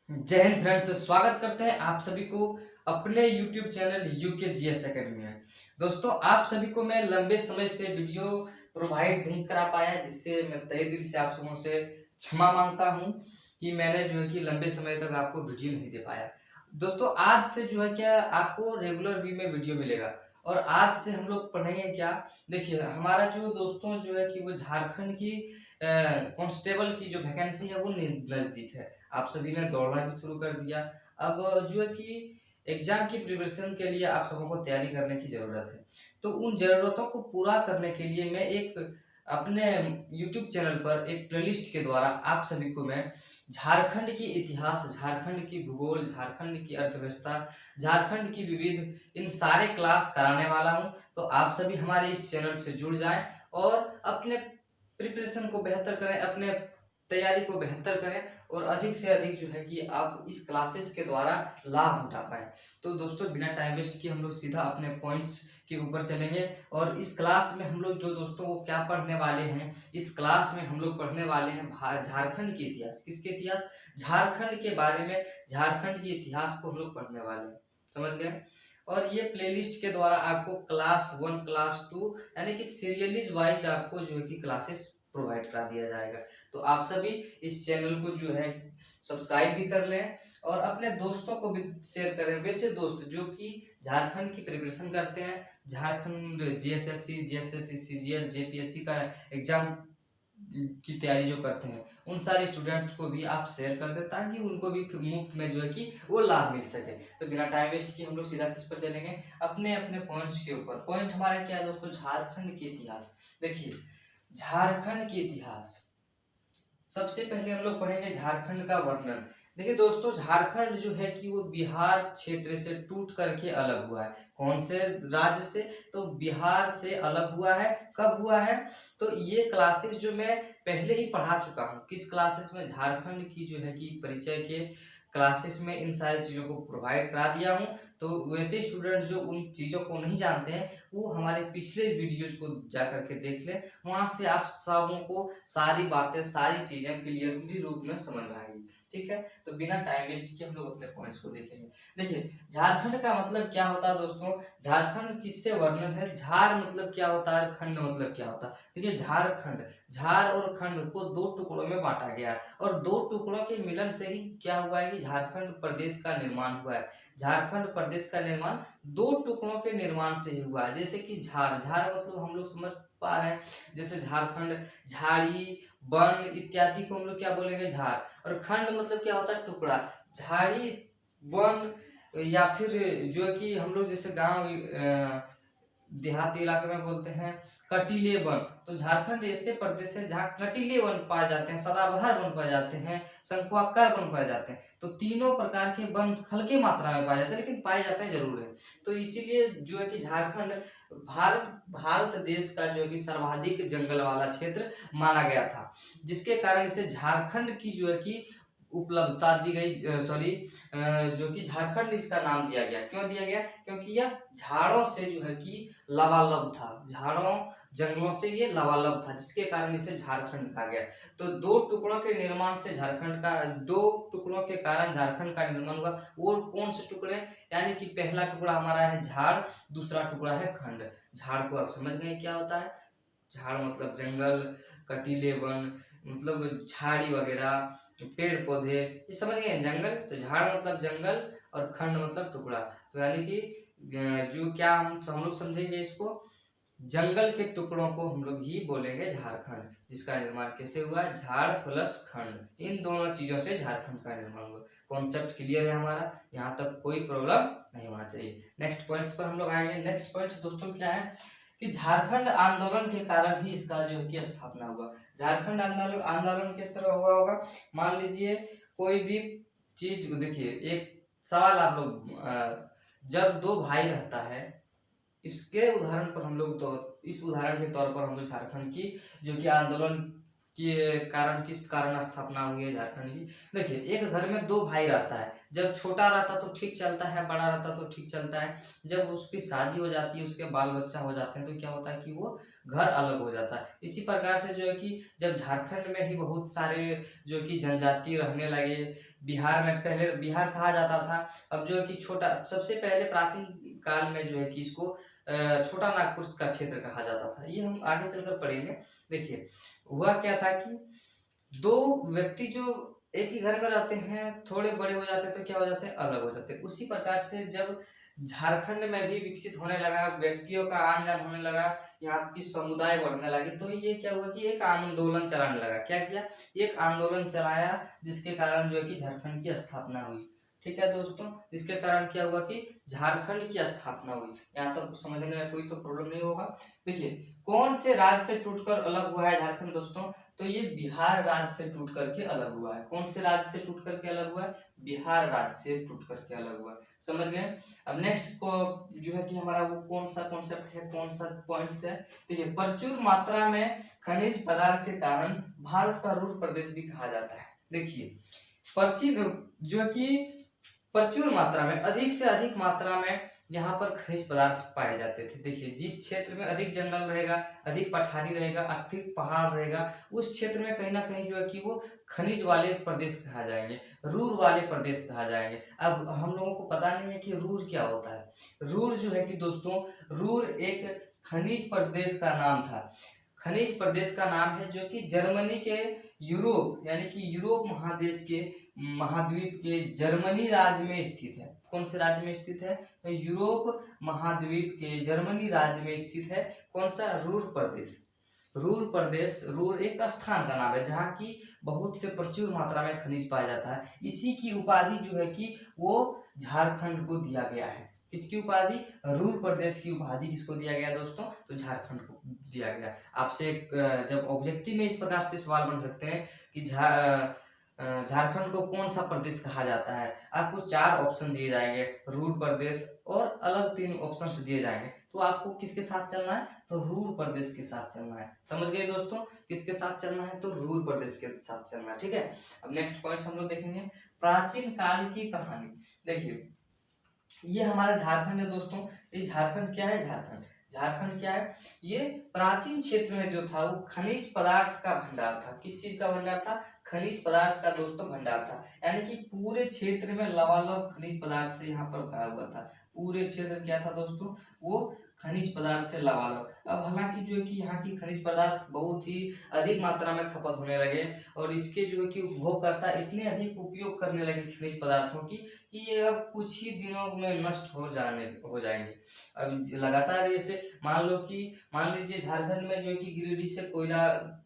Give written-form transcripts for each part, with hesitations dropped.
जय हिंद फ्रेंड्स, स्वागत करते हैं आप सभी को अपने YouTube channel UK GS academy में। दोस्तों, आप सभी को मैं लंबे समय से वीडियो प्रोवाइड नहीं करा पाया, जिससे मैं तहे दिल से आप सबों से क्षमा मांगता हूं कि मैंने जो है कि लंबे समय तक आपको वीडियो नहीं दे पाया। दोस्तों, आज से जो है क्या आपको रेगुलर वी में वीडियो मिलेगा और आज से हम लोग पढ़ेंगे क्या। देखिए, हमारा जो दोस्तों जो है कि वो झारखंड की कांस्टेबल की जो वैकेंसी है वो नजदीक है। आप सभी ने दौड़ना भी शुरू कर दिया। अब जो है कि एग्जाम की प्रिपरेशन के लिए आप सबों को तैयारी करने की जरूरत है। तो उन जरूरतों को पूरा करने के लिए मैं एक अपने YouTube चैनल पर एक प्लेलिस्ट के द्वारा आप सभी को मैं झारखंड की इतिहास, झारखंड की भूगोल, झारखंड की अर्थव्यवस्था, झारखंड की विविध इन सारे क्लास कराने वाला हूं। तो आप सभी हमारे इस चैनल से जुड़ जाएं और अपने प्रिपरेशन को बेहतर करें, अपने तैयारी को बेहतर करें और अधिक से अधिक जो है कि आप इस क्लासेस के द्वारा लाभ उठा पाए। तो दोस्तों, बिना टाइम वेस्ट किए हम लोग सीधा अपने पॉइंट्स के ऊपर चलेंगे और इस क्लास में हम लोग जो दोस्तों वो क्या पढ़ने वाले हैं, इस क्लास में हम लोग पढ़ने वाले हैं झारखंड के इतिहास। किसके इतिहास? झारखंड के बारे में, झारखंड के इतिहास को हम लोग पढ़ने वाले हैं। समझ गए? और ये प्लेलिस्ट के द्वारा आपको क्लास 1, क्लास 2 यानी कि सीरियलीज वाइज आपको जो है कि क्लासेस प्रोवाइड करा दिया जाएगा। तो आप सभी इस चैनल को जो है सब्सक्राइब भी कर लें और अपने दोस्तों को भी शेयर करें। वैसे दोस्त जो कि झारखंड की प्रिपरेशन करते हैं, Jharkhand GSSC, GSSC, CGL, JPSC का एग्जाम की तैयारी जो करते हैं, उन सारे स्टूडेंट्स को भी आप शेयर कर दें ताकि उनको भी मुफ्त में जो है कि वो लाभ मिल सके। तो बिना टाइम वेस्ट किए हम लोग सीधा किस पर चलेंगे? अपने अपने पॉइंट्स के ऊपर। पॉइंट हमारा क्या है दोस्तों? झारखंड के इतिहास। देखिए, झारखंड के इतिहास सबसे पहले हम लोग पढ़ेंगे झारखंड का वर्णन। देखिए दोस्तों, झारखंड जो है कि वो बिहार क्षेत्र से टूट करके अलग हुआ है। कौन से राज्य से? तो बिहार से अलग हुआ है। कब हुआ है? तो ये क्लासेस जो मैं पहले ही पढ़ा चुका हूँ। किस क्लासेस में? झारखंड की जो है कि परिचय के क्लासेस में इन सारी चीज़ों को प्रोवाइड करा दिया हूँ। तो वैसे स्टूडेंट जो उन चीज़ों को नहीं जानते हैं, वो हमारे पिछले वीडियोज को जा करके देख लें। वहाँ से आप सबों को सारी बातें, सारी चीज़ें क्लियरली रूप में समझ में आएगी। ठीक है? तो बिना टाइम वेस्ट किए हम लोग अपने पॉइंट्स को देखेंगे। देखिए, झारखंड का मतलब क्या होता है दोस्तों? झारखंड किससे वर्णन है? झार मतलब क्या होता है, खंड मतलब क्या होता है? देखिए, झारखंड, झार और खंड को दो टुकड़ों में बांटा गया है और दो टुकड़ों के मिलन से ही क्या हुआ है कि झारखंड प्रदेश का निर्माण हुआ है। झारखंड प्रदेश का निर्माण दो टुकड़ों के निर्माण से ही हुआ है। जैसे कि झार, झार मतलब हम लोग समझ पा रहे हैं, जैसे झारखंड, झाड़ी, वन इत्यादि को हम लोग क्या बोलेंगे? झार। और खंड मतलब क्या होता है? टुकड़ा। झाड़ी, वन या फिर जो है कि हम लोग जैसे गांव देहाती इलाके में बोलते हैं कटीले वन। तो झारखंड ऐसे प्रदेश है जहाँ कटीले वन पाए जाते हैं, सदाबहार वन पाए जाते हैं, शंकुआकार वन पाए जाते हैं। तो तीनों प्रकार के वन हल्की मात्रा में पाए जाते हैं, लेकिन पाए जाते हैं जरूर है। तो इसीलिए जो है कि झारखंड भारत देश का जो है कि सर्वाधिक जंगल वाला क्षेत्र माना गया था, जिसके कारण इसे झारखंड की जो है कि उपलब्धता दी गई। सॉरी, जो कि झारखंड इसका नाम दिया गया। क्यों दिया गया? क्योंकि यह झाड़ों से जो है कि लबालब था, झाड़ों जंगलों से ये लबालब था, जिसके कारण इसे झारखंड कहा गया। तो दो टुकड़ों के निर्माण से झारखंड का, दो टुकड़ों के कारण झारखंड का निर्माण हुआ। वो कौन से टुकड़े? यानी कि पहला टुकड़ा हमारा है झाड़, दूसरा टुकड़ा है खंड। झाड़ को आप समझ गए क्या होता है? झाड़ मतलब जंगल, कटीले वन मतलब झाड़ी वगैरह, पेड़ पौधे, ये समझ गए जंगल। तो झाड़ मतलब जंगल और खंड मतलब टुकड़ा। तो यानी कि जो क्या हम लोग समझेंगे इसको, जंगल के टुकड़ों को हम लोग ही बोलेंगे झारखंड, जिसका निर्माण कैसे हुआ? झाड़ प्लस खंड, इन दोनों चीजों से झारखंड का निर्माण हुआ। कॉन्सेप्ट क्लियर है हमारा? यहाँ तक कोई प्रॉब्लम नहीं होना चाहिए। नेक्स्ट पॉइंट्स पर हम लोग आएंगे। नेक्स्ट पॉइंट दोस्तों क्या है कि झारखंड आंदोलन के कारण ही इसका जो है कि स्थापना हुआ। झारखंड आंदोलन आंदोलन किस तरह हुआ होगा? मान लीजिए कोई भी चीज, देखिए एक सवाल आप लोग, जब दो भाई रहता है, इसके उदाहरण पर हम लोग, तो इस उदाहरण के तौर पर हम लोग झारखंड की जो कि आंदोलन के कारण किस कारण स्थापना हुई है झारखंड की। देखिए, एक घर में दो भाई रहता है, जब छोटा रहता तो ठीक चलता है, बड़ा रहता तो ठीक चलता है। जब उसकी शादी हो जाती है, उसके बाल बच्चा हो जाते हैं, तो क्या होता है कि वो घर अलग हो जाता है। इसी प्रकार से जो है कि जब झारखंड में ही बहुत सारे जो कि जनजाति रहने लगे, बिहार में पहले बिहार कहा जाता था, अब जो है कि छोटा, सबसे पहले प्राचीन काल में जो है कि इसको छोटा नागपुर का क्षेत्र कहा जाता था। ये हम आगे चलकर पढ़ेंगे। देखिए, हुआ क्या था कि दो व्यक्ति जो एक ही घर में रहते हैं, थोड़े बड़े हो जाते हैं तो क्या हो जाते हैं, अलग हो जाते हैं। उसी प्रकार से जब झारखंड में भी विकसित होने लगा, व्यक्तियों का आन जान होने लगा, यहाँ की समुदाय बढ़ने लगी, तो ये क्या हुआ कि एक आंदोलन चलाने लगा। क्या किया? एक आंदोलन चलाया, जिसके कारण जो है कि झारखंड की स्थापना हुई। ठीक है दोस्तों, जिसके कारण क्या हुआ कि झारखंड की स्थापना हुई। यहाँ तक समझने में कोई तो प्रॉब्लम नहीं होगा। देखिए, कौन से राज्य से टूटकर अलग हुआ है झारखंड दोस्तों? तो ये बिहार राज्य से टूट करके अलग हुआ है। कौन से राज्य से टूट करके अलग हुआ है? बिहार राज्य से टूट करके अलग हुआ है। समझ गए? अब नेक्स्ट को जो है कि हमारा वो कौन सा कॉन्सेप्ट है, कौन सा पॉइंट्स है? देखिए, प्रचुर मात्रा में खनिज पदार्थ के कारण भारत का रूर प्रदेश भी कहा जाता है। देखिए, पश्चिम जो है कि प्रचुर मात्रा में, अधिक से अधिक मात्रा में यहाँ पर खनिज पदार्थ पाए जाते थे। देखिए, जिस क्षेत्र में अधिक जंगल रहेगा, अधिक पठारी रहेगा, अधिक पहाड़ रहेगा, उस क्षेत्र में कहीं ना कहीं जो है कि वो खनिज वाले प्रदेश कहा जाएंगे, रूर वाले प्रदेश कहा जाएंगे। अब हम लोगों को पता नहीं है कि रूर क्या होता है। रूर जो है कि दोस्तों, रूर एक खनिज प्रदेश का नाम था। खनिज प्रदेश का नाम है जो कि जर्मनी के यूरोप, यानी कि यूरोप महादेश के महाद्वीप के जर्मनी राज्य में स्थित है। कौन से राज्य में स्थित है? तो यूरोप महाद्वीप के जर्मनी राज्य में स्थित है। कौन सा? रूर प्रदेश। रूर प्रदेश, रूर एक स्थान का नाम है जहाँ की बहुत से प्रचुर मात्रा में खनिज पाया जाता है। इसी की उपाधि जो है कि वो झारखंड को दिया गया है। किसकी उपाधि? रूर प्रदेश की उपाधि किसको दिया गया दोस्तों? तो झारखंड को दिया गया। आपसे जब ऑब्जेक्टिव में इस प्रकार से सवाल बन सकते हैं कि झारखंड को कौन सा प्रदेश कहा जाता है, आपको 4 ऑप्शन दिए जाएंगे, रूर प्रदेश और अलग 3 ऑप्शन दिए जाएंगे, तो आपको किसके साथ चलना है? तो रूर प्रदेश के साथ चलना है। समझ गए दोस्तों? किसके साथ चलना है? तो रूर प्रदेश के साथ चलना है। ठीक है, अब नेक्स्ट पॉइंट हम लोग देखेंगे, प्राचीन काल की कहानी। देखिए, ये हमारा झारखंड है दोस्तों। ये झारखंड क्या है? झारखंड क्या है? ये प्राचीन क्षेत्र में जो था वो खनिज पदार्थ का भंडार था। किस चीज का भंडार था? खनिज पदार्थ का दोस्तों भंडार था। यानी कि पूरे क्षेत्र में लबालब खनिज पदार्थ से यहाँ पर भरा हुआ था। पूरे क्षेत्र क्या था दोस्तों? वो खनिज पदार्थ से लबालब। अब हालांकि जो है कि यहाँ की खनिज पदार्थ बहुत ही अधिक मात्रा में खपत होने लगे, और इसके जो है कि उपभोगकर्ता इतने अधिक उपयोग करने लगे खनिज पदार्थों की कि ये अब कुछ ही दिनों में नष्ट हो जाएंगे। अब लगातार ऐसे मान लीजिए झारखंड में जो है कि गिरिडीह से कोयला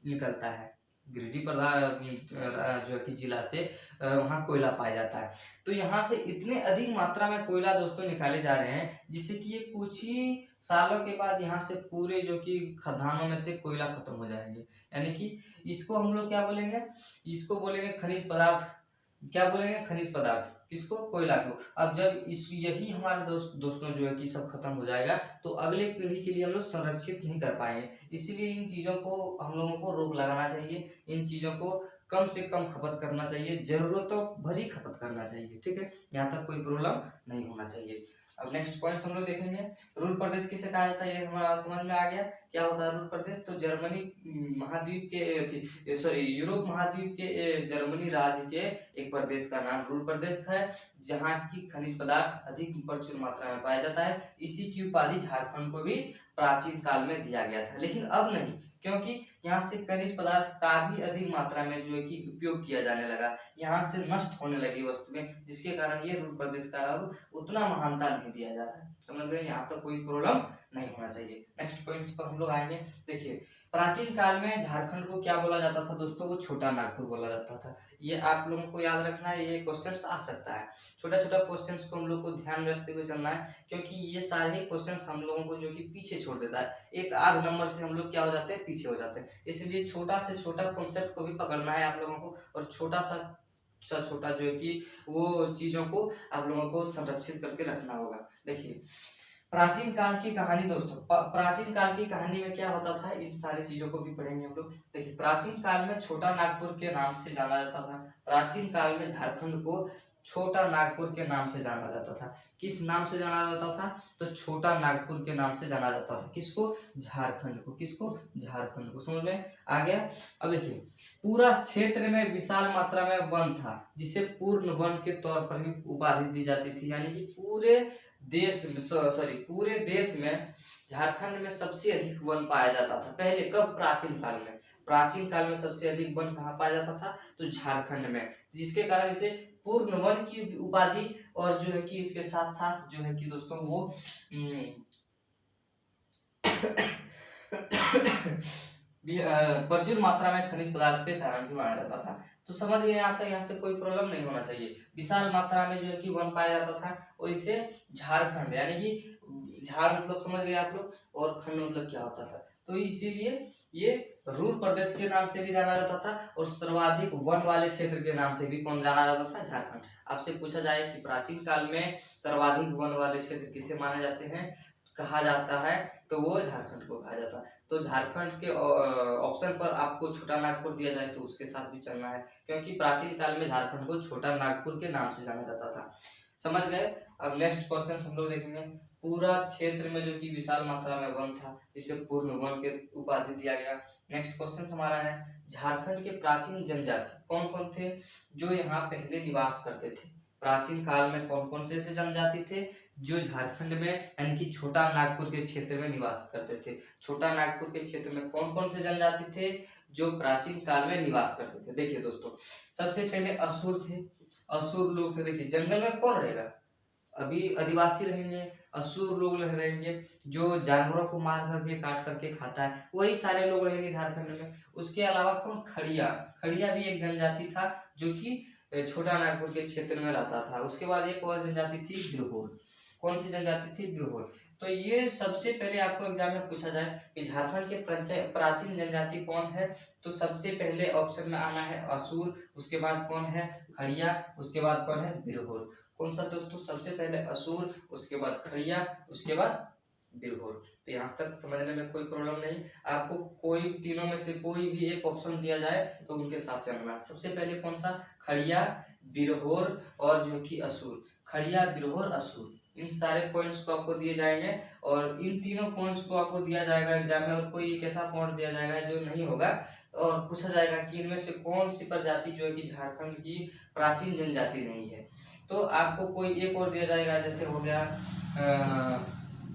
निकलता है, गिरिडीह जो है कि जिला से वहाँ कोयला पाया जाता है। तो यहाँ से इतने अधिक मात्रा में कोयला दोस्तों निकाले जा रहे हैं, जिससे कि ये कुछ ही सालों के बाद यहाँ से पूरे जो कि खदानों में से कोयला खत्म हो जाएंगे। यानी कि इसको हम लोग क्या बोलेंगे? इसको बोलेंगे खनिज पदार्थ। क्या बोलेंगे? खनिज पदार्थ। किसको? कोयला को। अब जब यही हमारा दोस्तों जो है कि सब खत्म हो जाएगा, तो अगले पीढ़ी के लिए हम लोग संरक्षित नहीं कर पाएंगे। इसीलिए इन चीजों को हम लोगों को रोक लगाना चाहिए, इन चीजों को कम से कम खपत करना चाहिए, जरूरतों भरी खपत करना चाहिए। ठीक है, यहाँ तक कोई प्रॉब्लम नहीं होना चाहिए। अब नेक्स्ट पॉइंट हम लोग देखेंगे, रूर प्रदेश किसे कहा जाता है, ये हमारा समझ में आ गया। क्या होता है रूर प्रदेश? तो जर्मनी महाद्वीप के यूरोप महाद्वीप के जर्मनी राज्य के एक प्रदेश का नाम रूर प्रदेश है, जहाँ की खनिज पदार्थ अधिक प्रचुर मात्रा में पाया जाता है। इसी की उपाधि झारखंड को भी प्राचीन काल में दिया गया था, लेकिन अब नहीं, क्योंकि यहाँ से खनिज पदार्थ काफी अधिक मात्रा में जो है कि उपयोग किया जाने लगा, यहाँ से नष्ट होने लगी वस्तुएं, जिसके कारण ये रूर प्रदेश का अब उतना महानता नहीं दिया जा रहा है। समझ गए? यहाँ तो कोई प्रॉब्लम नहीं होना चाहिए। नेक्स्ट पॉइंट्स पर हम लोग आएंगे। देखिए, प्राचीन काल में झारखंड को क्या बोला जाता था दोस्तों? वो छोटा नागपुर बोला जाता था। ये आप लोगों को याद रखना है, ये क्वेश्चंस आ सकता है। छोटा छोटा क्वेश्चंस को हम लोग को ध्यान में रखते हुए चलना है, क्योंकि ये सारे क्वेश्चंस हम लोगों को जो कि पीछे छोड़ देता है, एक आध नंबर से हम लोग क्या हो जाते हैं? पीछे हो जाते हैं। इसलिए छोटा से छोटा कॉन्सेप्ट को भी पकड़ना है आप लोगों को, और छोटा जो है कि वो चीजों को आप लोगों को संरक्षित करके रखना होगा। देखिए, प्राचीन काल की कहानी दोस्तों, प्राचीन काल की कहानी में क्या होता था, इन सारी चीजों को भी पढ़ेंगे हम लोग। देखिए, प्राचीन काल में छोटा नागपुर के नाम से जाना जाता था। प्राचीन काल में झारखंड को छोटा नागपुर के नाम से जाना जाता था। किस नाम से जाना जाता था? तो छोटा नागपुर के नाम से जाना जाता था। किसको? झारखंड को। किसको? झारखंड को। समझ में आ गया? अब देखिए, पूरा क्षेत्र में विशाल मात्रा में वन था, जिसे पूर्ण वन के तौर पर भी उपाधि दी जाती थी। यानी कि पूरे देश में, सॉरी, पूरे देश में झारखंड में सबसे अधिक वन पाया जाता था। पहले कब? प्राचीन काल में। प्राचीन काल में सबसे अधिक वन कहाँ पाया जाता था? तो झारखंड में, जिसके कारण इसे पूर्ण वन की उपाधि, और जो है कि इसके साथ साथ जो है कि दोस्तों वो प्रचुर मात्रा में खनिज पदार्थ के कारण भी माना जाता था। तो समझ गए यहाँ तक? यहाँ से कोई प्रॉब्लम नहीं होना चाहिए। विशाल मात्रा में जो है कि वन पाया जाता था, और इसे झारखंड, यानी कि झाड़ मतलब समझ गए आप लोग, और खंड मतलब क्या होता था। तो इसीलिए ये रूर प्रदेश के नाम से भी जाना जाता था, और सर्वाधिक वन वाले क्षेत्र के नाम से भी कौन जाना जाता था? झारखंड। आपसे पूछा जाए कि प्राचीन काल में सर्वाधिक वन वाले क्षेत्र किसे माने जाते हैं, कहा जाता है, तो वो झारखंड को कहा जाता है। तो झारखंड के ऑप्शन पर आपको छोटा नागपुर दिया जाए तो उसके साथ भी चलना है, क्योंकि प्राचीन काल में झारखंड को छोटा नागपुर के नाम से जाना जाता था। समझ गए? अब नेक्स्ट क्वेश्चन हम लोग देखेंगे। पूरा क्षेत्र में जो कि विशाल मात्रा में वन था, जिसे पूर्ण वन के उपाधि दिया गया। नेक्स्ट क्वेश्चन हमारा है, झारखंड के प्राचीन जनजाति कौन कौन थे जो यहाँ पहले निवास करते थे? प्राचीन काल में कौन कौन से जनजाति थे जो झारखंड में यानी कि छोटा नागपुर के क्षेत्र में निवास करते थे? छोटा नागपुर के क्षेत्र में कौन कौन से जनजाति थे जो प्राचीन काल में निवास करते थे? देखिए दोस्तों, सबसे पहले असुर थे। असुर लोग थे। देखिए, जंगल में कौन रहेगा? अभी आदिवासी रहेंगे, असुर लोग रहेंगे, जो जानवरों को मार करके काट करके खाता है, वही सारे लोग रहेंगे झारखंड में। उसके अलावा कौन? खड़िया। खड़िया भी एक जनजाति था जो कि छोटा नागपुर के क्षेत्र में रहता था। उसके बाद एक और जनजाति थी बिरहोर। कौन सी जनजाति थी? बिरहोर। तो ये सबसे पहले आपको एग्जाम में पूछा जाए कि झारखंड के प्राचीन जनजाति कौन है, तो सबसे पहले ऑप्शन में आना है असुर, उसके बाद कौन है? खड़िया, उसके बाद कौन है? बिरहोर। कौन सा दोस्तों? सबसे पहले असुर, उसके बाद खड़िया, उसके बाद बिरहोर। तो यहाँ तक समझने में कोई प्रॉब्लम नहीं। आपको कोई तीनों में से कोई भी एक ऑप्शन दिया जाए तो उनके साथ चलना। सबसे पहले कौन सा? खड़िया, बिरहोर और जो कि असुर। खड़िया, बिरहोर, असुर, इन सारे पॉइंट्स को आपको दिए जाएंगे, और इन तीनों पॉइंट्स को आपको दिया जाएगा एग्जाम में, और कोई एक ऐसा पॉइंट दिया जाएगा जो नहीं होगा, और पूछा जाएगा कि इनमें से कौन सी प्रजाति जो है कि झारखंड की प्राचीन जनजाति नहीं है। तो आपको कोई एक और दिया जाएगा, जैसे हो गया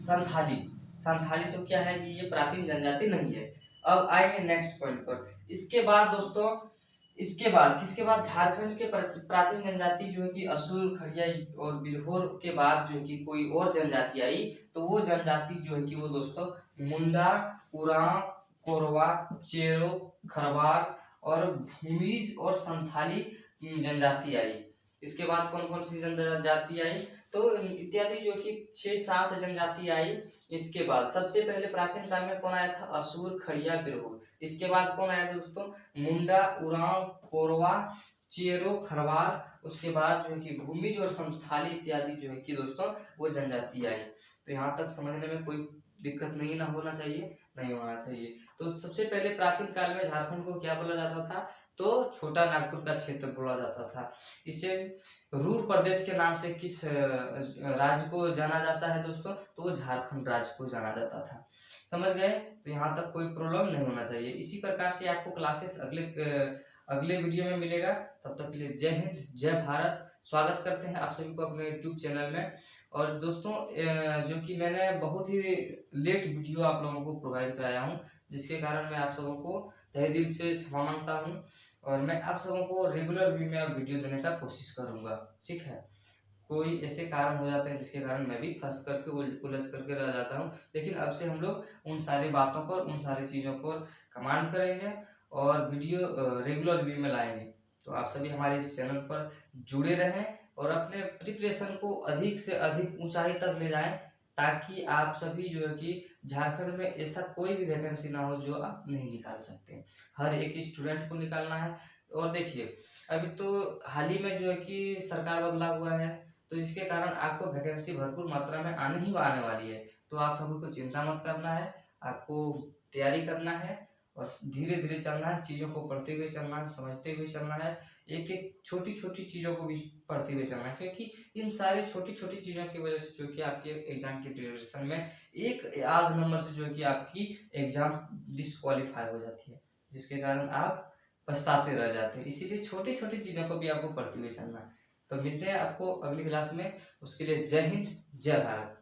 संथाली। संथाली तो क्या है कि ये प्राचीन जनजाति नहीं है। अब आएंगे नेक्स्ट पॉइंट पर। इसके बाद दोस्तों, इसके बाद किसके बाद? झारखंड के प्राचीन जनजाति जो है कि असुर, खड़िया और बिरहोर के बाद जो है कि कोई और जनजाति आई, तो वो जनजाति जो है कि वो दोस्तों मुंडा, उरांव, कोरवा, चेरो, खरवार और भूमिज और संथाली जनजाति आई। इसके बाद कौन कौन सी जनजाति आई? तो इत्यादि जो कि 6-7 जनजाति आई। इसके बाद सबसे पहले प्राचीन काल में कौन आया था? असुर, खड़िया, बिरहोर। इसके बाद कौन आया दोस्तों? मुंडा, उरांव, कोरवा, चेरो, खरवार। उसके बाद जो है कि भूमिज और संथाली इत्यादि जो है कि दोस्तों वो जनजाति आई। तो यहाँ तक समझने में कोई दिक्कत नहीं ना होना चाहिए, नहीं होना चाहिए। तो सबसे पहले प्राचीन काल में झारखंड को क्या बोला जाता था? तो छोटा नागपुर का क्षेत्र बोला जाता था। इसे रूर प्रदेश के नाम से किस राज्य को जाना जाता है दोस्तों? तो वो झारखंड राज्य को जाना जाता था। समझ गए? तो यहाँ तक कोई प्रॉब्लम नहीं होना चाहिए। इसी प्रकार से आपको क्लासेस अगले वीडियो में मिलेगा। तब तक के लिए जय हिंद, जय भारत। स्वागत करते हैं आप सभी को अपने यूट्यूब चैनल में। और दोस्तों, जो कि मैंने बहुत ही लेट वीडियो आप लोगों को प्रोवाइड कराया हूँ, जिसके कारण मैं आप सबों को तहे दिल से क्षमा मांगता हूँ, और मैं आप सबों को रेगुलर वे में वीडियो देने का कोशिश करूंगा। ठीक है? कोई ऐसे कारण हो जाते हैं जिसके कारण मैं भी फंस करके उलझ करके रह जाता हूँ, लेकिन अब से हम लोग उन सारी बातों पर, उन सारी चीज़ों पर कमांड करेंगे और वीडियो रेगुलर वे में लाएंगे। तो आप सभी हमारे इस चैनल पर जुड़े रहें और अपने प्रिपरेशन को अधिक से अधिक ऊंचाई तक ले जाएं, ताकि आप सभी जो है कि झारखंड में ऐसा कोई भी वैकेंसी ना हो जो आप नहीं निकाल सकते। हर एक स्टूडेंट को निकालना है। और देखिए, अभी तो हाल ही में जो है कि सरकार बदला हुआ है, तो जिसके कारण आपको वैकेंसी भरपूर मात्रा में आने वाली है। तो आप सभी को चिंता मत करना है, आपको तैयारी करना है और धीरे धीरे चलना है, चीज़ों को पढ़ते हुए चलना है, समझते हुए चलना है, एक एक छोटी छोटी चीज़ों को भी पढ़ते हुए चलना है, क्योंकि इन सारी छोटी छोटी चीज़ों की वजह से जो कि आपके एग्जाम की प्रिपरेशन में एक आध नंबर से जो कि आपकी एग्जाम डिसक्वालीफाई हो जाती है, जिसके कारण आप पछताते रह जाते हैं। इसीलिए छोटी छोटी चीज़ों को भी आपको पढ़ते हुए चलना है। तो मिलते हैं आपको अगली क्लास में, उसके लिए जय हिंद, जय भारत।